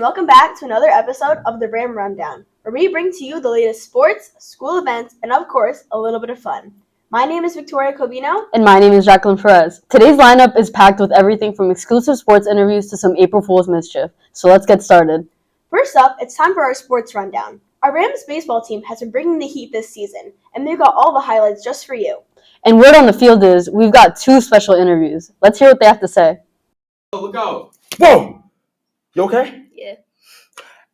and welcome back to another episode of the Ram Rundown, where we bring to you the latest sports, school events, and of course, a little bit of fun. My name is Victoria Cobino. And my name is Jacqueline Perez. Today's lineup is packed with everything from exclusive sports interviews to some April Fools mischief. So let's get started. First up, it's time for our sports rundown. Our Rams baseball team has been bringing the heat this season, and they've got all the highlights just for you. And word on the field is we've got two special interviews. Let's hear what they have to say. Look out. Whoa! You okay? Yeah.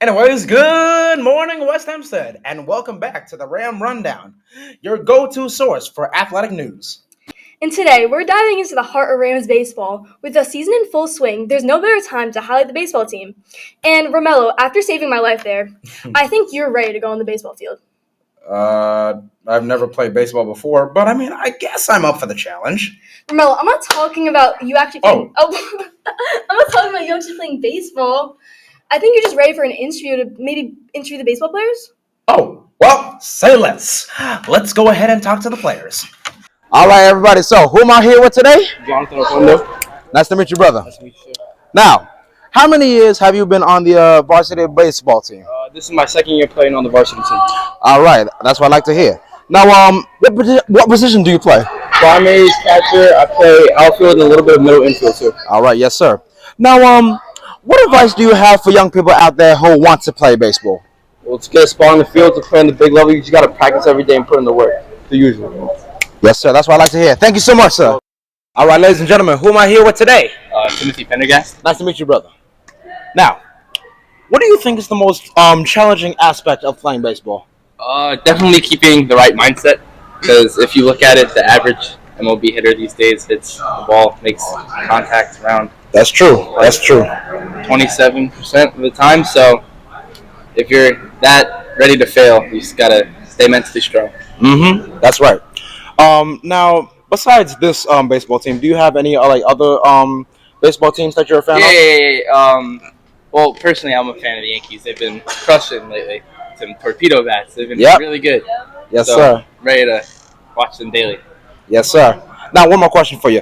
Anyways, good morning, West Hempstead, and welcome back to the Ram Rundown, your go-to source for athletic news. And today, we're diving into the heart of Rams baseball. With the season in full swing, there's no better time to highlight the baseball team. And Romello, after saving my life there, I think you're ready to go on the baseball field. I've never played baseball before, but I guess I'm up for the challenge. Romello, I'm not talking about you actually playing. I'm not talking about you actually playing baseball. I think you're just ready for an interview to maybe interview the baseball players. Oh, well, say less. Let's go ahead and talk to the players. All right, everybody. So, who am I here with today? Jonathan Ofondo. Nice to meet you, brother. Nice to meet you, sir. Now, how many years have you been on the varsity baseball team? This is my second year playing on the varsity team. All right, that's what I like to hear. Now, what position do you play? Primary catcher. I play outfield and a little bit of middle infield too. All right, yes, sir. Now, what advice do you have for young people out there who want to play baseball? Well, to get a spot on the field to play on the big level, you just got to practice every day and put in the work. The usual. Yes, sir. That's what I like to hear. Thank you so much, sir. All right, ladies and gentlemen, who am I here with today? Timothy Pendergast. Nice to meet you, brother. Now, what do you think is the most challenging aspect of playing baseball? Definitely keeping the right mindset, because if you look at it, the average MLB hitter these days hits the ball, makes contact around. That's true. That's true. 27% of the time. So if you're that ready to fail, you just gotta stay mentally strong. Mm-hmm. That's right. Now, besides this baseball team, do you have any other baseball teams that you're a fan of? Yeah. Well, personally, I'm a fan of the Yankees. They've been crushing lately. Some torpedo bats. They've been really good. Yes, so, sir. Ready to watch them daily. Yes, sir. Now, one more question for you.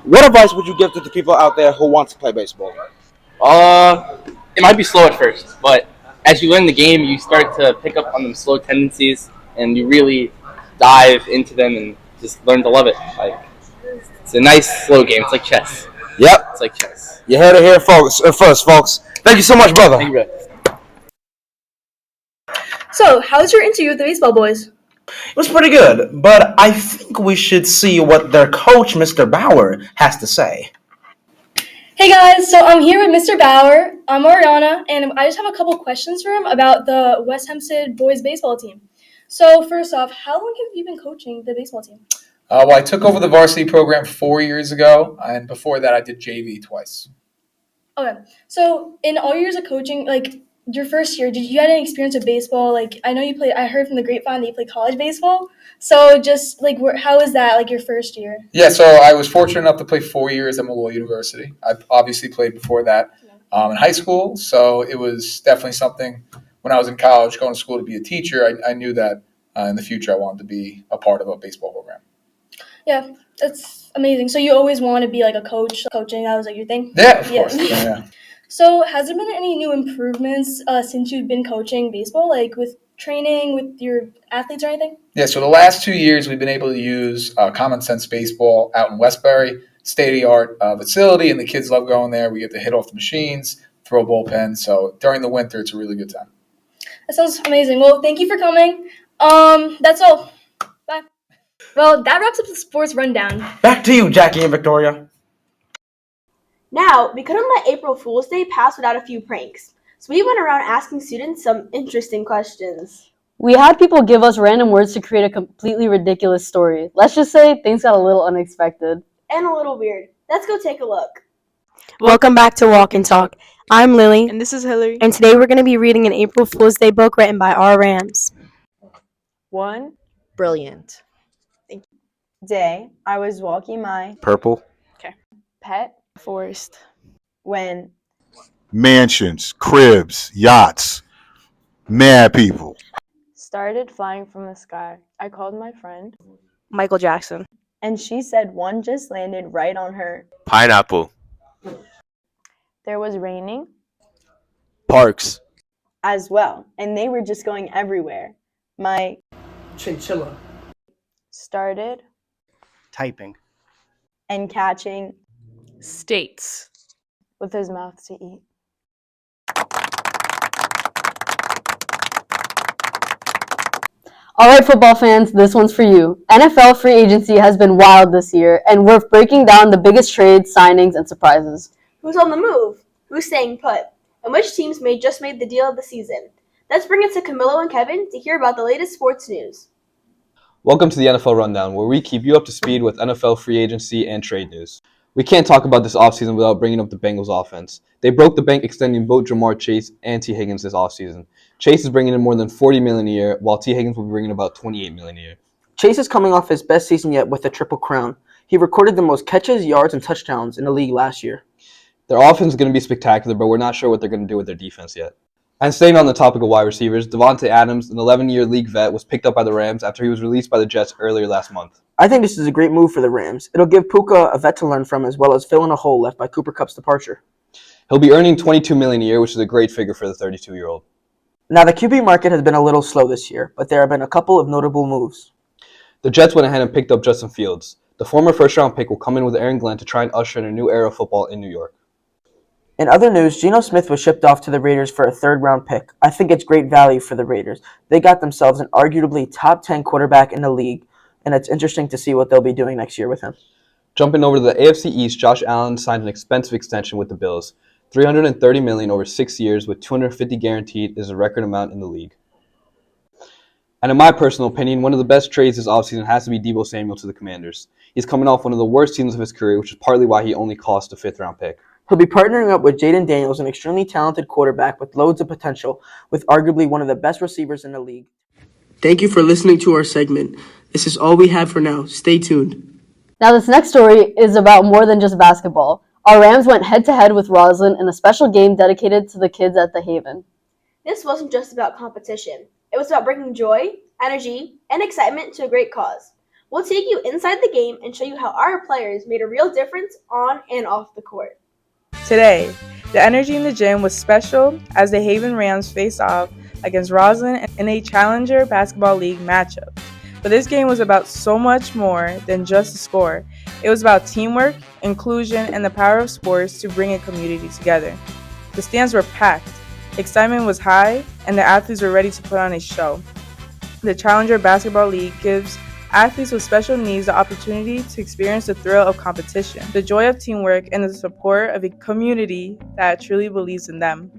What advice would you give to the people out there who want to play baseball? It might be slow at first, but as you learn the game, you start to pick up on them slow tendencies, and you really dive into them and just learn to love it. Like, it's a nice slow game. It's like chess. Yep. It's like chess. You heard it here, folks. First, folks. Thank you so much, brother. Thank you, brother. So, how's your interview with the baseball boys? It was pretty good, but I think we should see what their coach, Mr. Bauer, has to say. Hey guys, so I'm here with Mr. Bauer. I'm Ariana, and I just have a couple questions for him about the West Hempstead boys baseball team. So, first off, how long have you been coaching the baseball team? Well, I took over the varsity program 4 years ago, and before that I did JV twice. Okay, so in all years of coaching, like your first year, did you had any experience with baseball? Like, I know you played. I heard from the grapevine that you played college baseball. So, just like, how was that? Like your first year? Yeah, so I was fortunate enough to play 4 years at Malloy University. I obviously played before that in high school, so it was definitely something. When I was in college, going to school to be a teacher, I knew that in the future I wanted to be a part of a baseball program. Yeah, that's amazing. So you always want to be like a coach, coaching. That was like your thing. Yeah, of course. Yeah. So, has there been any new improvements since you've been coaching baseball, like with training, with your athletes or anything? Yeah, so the last 2 years we've been able to use Common Sense Baseball out in Westbury, state-of-the-art facility, and the kids love going there. We get to hit off the machines, throw bullpens. So during the winter, it's a really good time. That sounds amazing. Well, thank you for coming. That's all. Bye. Well, that wraps up the sports rundown. Back to you, Jackie and Victoria. Now, we couldn't let April Fool's Day pass without a few pranks, so we went around asking students some interesting questions. We had people give us random words to create a completely ridiculous story. Let's just say things got a little unexpected. And a little weird. Let's go take a look. Welcome back to Walk and Talk. I'm Lily. And this is Hillary. And today we're going to be reading an April Fool's Day book written by our Rams. 1. Brilliant. Thank you. Day, I was walking my Purple. pet forest when mansions, cribs, yachts, mad people. started flying from the sky. I called my friend, Michael Jackson. and she said one just landed right on her. Pineapple. There was raining Parks. as well, and they were just going everywhere. My Chinchilla. started Typing. and catching States. with his mouth to eat. All right, football fans, this one's for you. NFL free agency has been wild this year, and we're breaking down the biggest trades, signings, and surprises. Who's on the move? Who's staying put? And which teams just made the deal of the season? Let's bring it to Camilo and Kevin to hear about the latest sports news. Welcome to the NFL Rundown, where we keep you up to speed with NFL free agency and trade news. We can't talk about this offseason without bringing up the Bengals offense. They broke the bank extending both Jamar Chase and T. Higgins this offseason. Chase is bringing in more than $40 million a year, while T. Higgins will be bringing about $28 million a year. Chase is coming off his best season yet with the Triple Crown. He recorded the most catches, yards, and touchdowns in the league last year. Their offense is going to be spectacular, but we're not sure what they're going to do with their defense yet. And staying on the topic of wide receivers, Devontae Adams, an 11-year league vet, was picked up by the Rams after he was released by the Jets earlier last month. I think this is a great move for the Rams. It'll give Puka a vet to learn from as well as fill in a hole left by Cooper Kupp's departure. He'll be earning $22 million a year, which is a great figure for the 32-year-old. Now, the QB market has been a little slow this year, but there have been a couple of notable moves. The Jets went ahead and picked up Justin Fields. The former first-round pick will come in with Aaron Glenn to try and usher in a new era of football in New York. In other news, Geno Smith was shipped off to the Raiders for a third-round pick. I think it's great value for the Raiders. They got themselves an arguably top 10 quarterback in the league, and it's interesting to see what they'll be doing next year with him. Jumping over to the AFC East, Josh Allen signed an expensive extension with the Bills. $330 million over 6 years with $250 guaranteed is a record amount in the league. And in my personal opinion, one of the best trades this offseason has to be Deebo Samuel to the Commanders. He's coming off one of the worst seasons of his career, which is partly why he only cost a fifth-round pick. He'll be partnering up with Jaden Daniels, an extremely talented quarterback with loads of potential, with arguably one of the best receivers in the league. Thank you for listening to our segment. This is all we have for now. Stay tuned. Now, this next story is about more than just basketball. Our Rams went head-to-head with Roslyn in a special game dedicated to the kids at the Haven. This wasn't just about competition. It was about bringing joy, energy, and excitement to a great cause. We'll take you inside the game and show you how our players made a real difference on and off the court. Today, the energy in the gym was special as the Haven Rams faced off against Roslyn in a Challenger Basketball League matchup. But this game was about so much more than just a score. It was about teamwork, inclusion, and the power of sports to bring a community together. The stands were packed, excitement was high, and the athletes were ready to put on a show. The Challenger Basketball League gives athletes with special needs the opportunity to experience the thrill of competition, the joy of teamwork, and the support of a community that truly believes in them.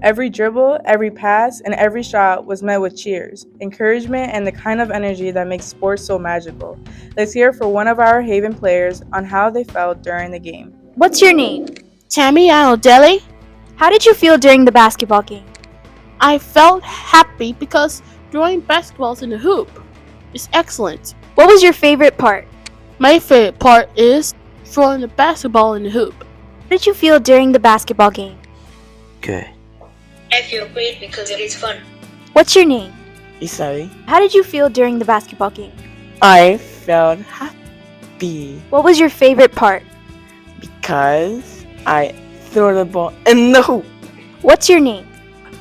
Every dribble, every pass, and every shot was met with cheers, encouragement, and the kind of energy that makes sports so magical. Let's hear from one of our Haven players on how they felt during the game. What's your name? Tammy Aldeli. How did you feel during the basketball game? I felt happy because throwing basketballs in the hoop is excellent. What was your favorite part? My favorite part is throwing the basketball in the hoop. How did you feel during the basketball game? Good. I feel great because it is fun. What's your name? Isai. How did you feel during the basketball game? I felt happy What was your favorite part? because I threw the ball in the hoop. What's your name?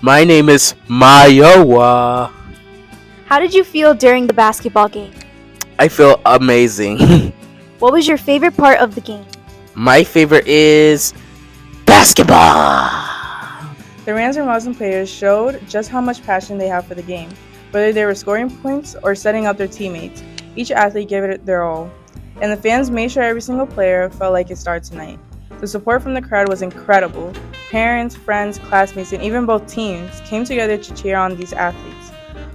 My name is Mayowa. How did you feel during the basketball game? I feel amazing. What was your favorite part of the game? My favorite is basketball. The Rams and Roslyn players showed just how much passion they have for the game. Whether they were scoring points or setting up their teammates, each athlete gave it their all. And the fans made sure every single player felt like it started tonight. The support from the crowd was incredible. Parents, friends, classmates, and even both teams came together to cheer on these athletes.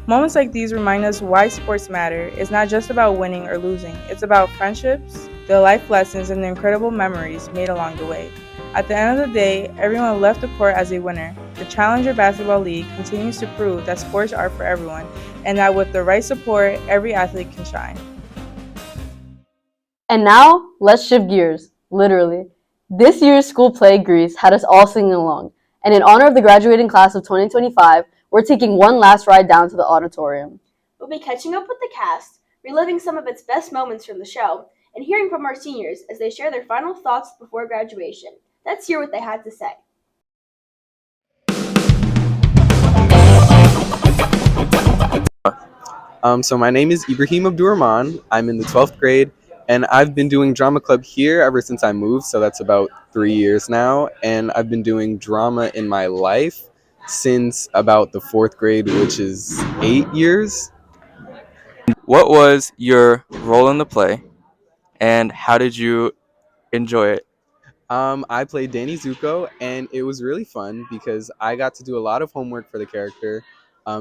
Moments like these remind us why sports matter. It's not just about winning or losing. It's about friendships, the life lessons, and the incredible memories made along the way. At the end of the day, everyone left the court as a winner. The Challenger Basketball League continues to prove that sports are for everyone, and that with the right support, every athlete can shine. And now, let's shift gears, literally. This year's school play, Grease, had us all singing along. And in honor of the graduating class of 2025, we're taking one last ride down to the auditorium. We'll be catching up with the cast, reliving some of its best moments from the show, and hearing from our seniors as they share their final thoughts before graduation. Let's hear what they had to say. So my name is Ibrahim Abdurrahman. I'm in the 12th grade, and I've been doing drama club here ever since I moved, so that's about 3 years now. And I've been doing drama in my life since about the 4th grade, which is 8 years. What was your role in the play, and how did you enjoy it? I played Danny Zuko, and it was really fun because I got to do a lot of homework for the character.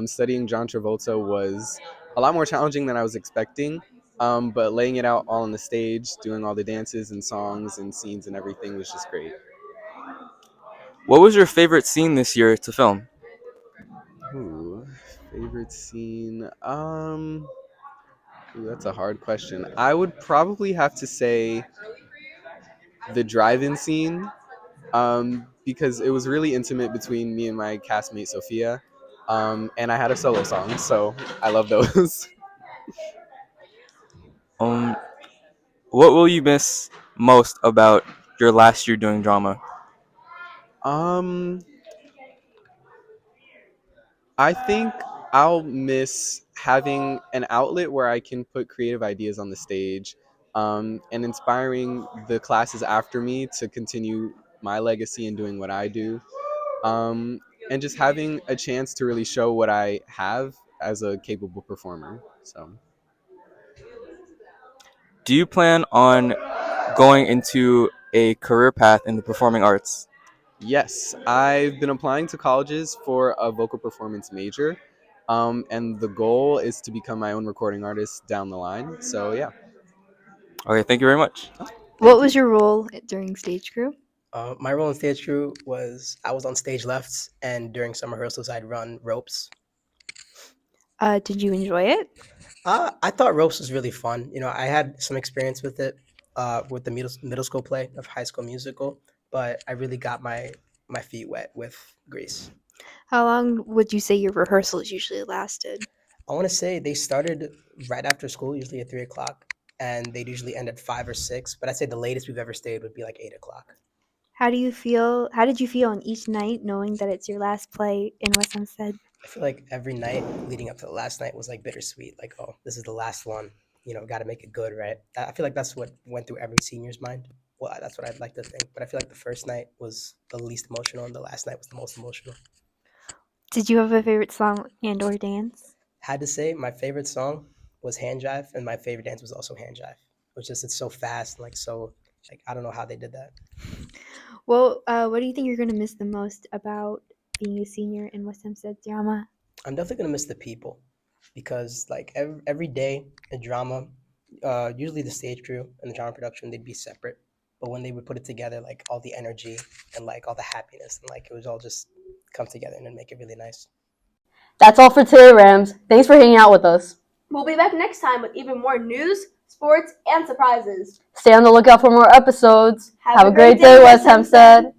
Studying John Travolta was a lot more challenging than I was expecting, but laying it out all on the stage, doing all the dances and songs and scenes and everything was just great. What was your favorite scene this year to film? Ooh, favorite scene? That's a hard question. I would probably have to say the drive-in scene, because it was really intimate between me and my castmate Sophia, and I had a solo song, so I love those. Um, what will you miss most about your last year doing drama? um, I think I'll miss having an outlet where I can put creative ideas on the stage, and inspiring the classes after me to continue my legacy in doing what I do. um, and just having a chance to really show what I have as a capable performer. So, Do you plan on going into a career path in the performing arts? yes, I've been applying to colleges for a vocal performance major, and the goal is to become my own recording artist down the line. So, yeah. Okay, thank you very much. What was your role during stage crew? My role in stage crew was I was on stage lefts, and during some rehearsals, I'd run ropes. Did you enjoy it? I thought ropes was really fun. You know, I had some experience with it, with the middle school play of High School Musical, but I really got my feet wet with Grease. How long would you say your rehearsals usually lasted? I want to say they started right after school, usually at 3 o'clock, and they'd usually end at 5 or 6. But I'd say the latest we've ever stayed would be like 8 o'clock. How do you feel? How did you feel on each night knowing that it's your last play in West Hempstead? I feel like every night leading up to the last night was like bittersweet. Like, oh, this is the last one. You know, got to make it good, right? I feel like that's what went through every senior's mind. Well, that's what I'd like to think. But I feel like the first night was the least emotional, and the last night was the most emotional. Did you have a favorite song and/or dance? Had to say, my favorite song was Hand Jive, and my favorite dance was also Hand Jive. It's so fast, and like I don't know how they did that. Well, what do you think you're going to miss the most about being a senior in West Hempstead drama? I'm definitely gonna miss the people, because like every day in drama, usually the stage crew and the drama production they'd be separate, but when they would put it together, like all the energy and like all the happiness and like it was all just come together and then make it really nice. That's all for today, Rams. Thanks for hanging out with us. We'll be back next time with even more news, sports, and surprises. Stay on the lookout for more episodes. Have a great day, West Hempstead.